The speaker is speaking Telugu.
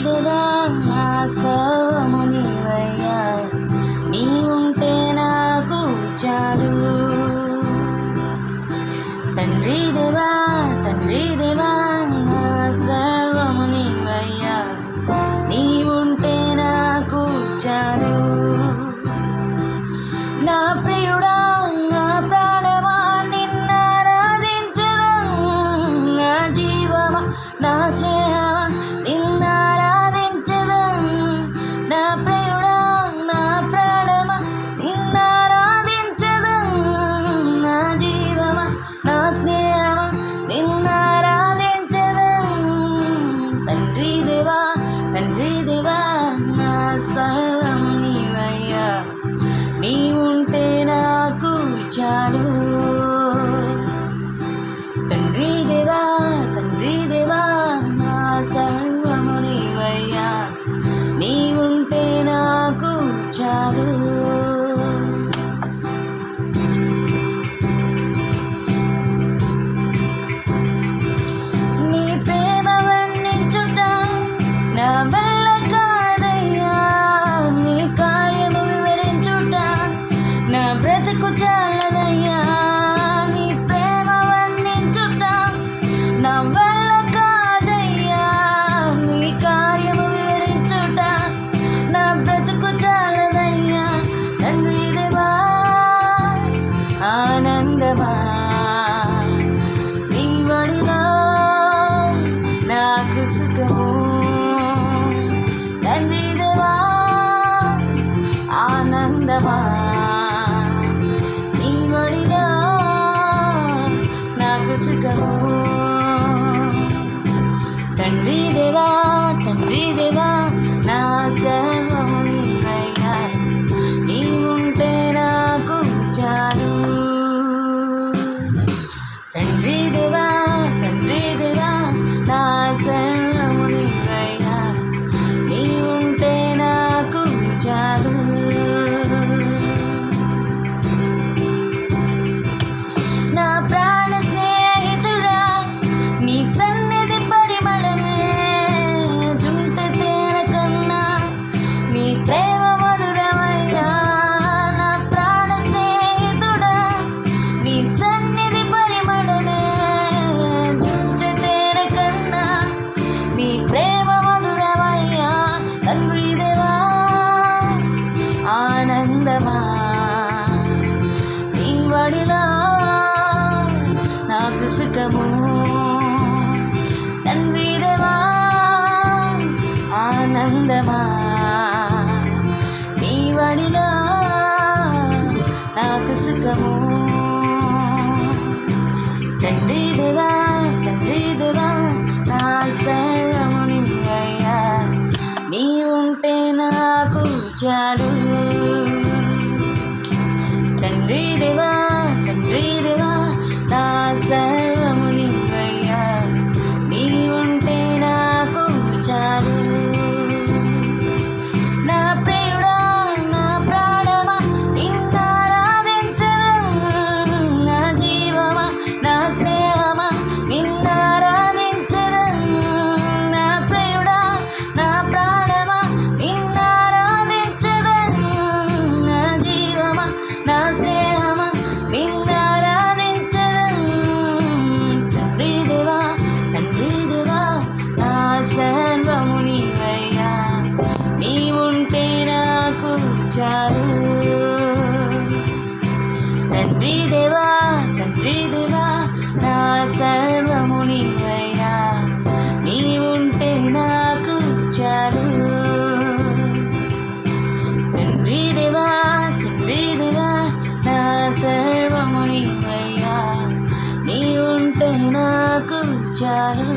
దేవా నా సర్వము నీవయ్యా, నీ ఉంటే నాకు చాలు. తండ్రి దేవా నా సర్వము నీవయ్యా, నీ ఉంటే నాకు చాలు. నా ప్రియుడా నా ప్రాణమా నిన్నారాధించెదను, నా జీవమా నా స్నేహమా నిన్నారాధించెదను. నా ప్రియుడా నా ప్రాణమా నిన్నారాధించెదను, నా జీవమా నా స్నేహమా నిన్నారాధించెదను. తండ్రి దేవా నా సర్వము నీవయ్యా, నీ ఉంటే నాకు చాలు. తండ్రి దేవా నా సర్వము నీవయ్యా, నీ ఉంటే నాకు చాలు. నీ ప్రేమ వర్ణించుట నా వల్ల కాదయ్యా, నీ కార్యము వివరించుట నా బ్రతుకు చాలదయ్యా. నీ ప్రేమ వర్ణించుట నా వల్ల కాదయ్యా, నీ కార్యము వివరించుట నా బ్రతుకు చాలదయ్యా. తండ్రి దేవా ఆనందమా నీ వడిలో నాకు సుఖము. తండ్రి దేవా ఆనందమా నీ వడిలో నాకు సుఖము. తండ్రి దేవా నా సర్వము నీవయ్యా, నీ ఉంటే నాకు చాలు. తండ్రి దేవా నా సర్వము నీవయ్యా, నీ ఉంటే నాకు చాలు. నా ప్రాణ స్నేహితుడా నీ సన్నిధి పరిమళమే, జుంట తేనె కన్నా నీ ప్రేమ మధురమయ్యా. నా ప్రాణ స్నేహితుడా నీ సన్నిధి పరిమళమే, జుంట తేనె కన్నా నీ ప్రేమ మధురమయ్యా. తండ్రి దేవా ఆనందమా నీ వడిలో నాకు సుఖము. తండ్రి దేవా ఆనందమా నీ వడిలో నాకు సుఖము. తండ్రి దేవా నా సర్వము నీవయ్యా, నీ ఉంటే నాకు చాలు. తండ్రి దేవా నా సర్వము నీవయ్యా, నీ ఉంటే నాకు చాలు. నా ప్రియుడా నా ప్రాణమా నిన్నారాధించెదను, నా జీవమా నా స్నేహమా నిన్నారాధించెదను. నా ప్రియుడా నా ప్రాణమా నిన్నారాధించెదను, నా జీవమా నా స్నేహమా నిన్నారాధించెదను. తండ్రి దేవా నా సర్వము నీవయ్యా, నీ ఉంటే నాకు చాలు. తండ్రి దేవా నా సర్వము నీవయ్యా, నీ ఉంటే నాకు చాలు. తండ్రి దేవా నా సర్వము నీవయ్యా, నీ ఉంటే నాకు చాలు.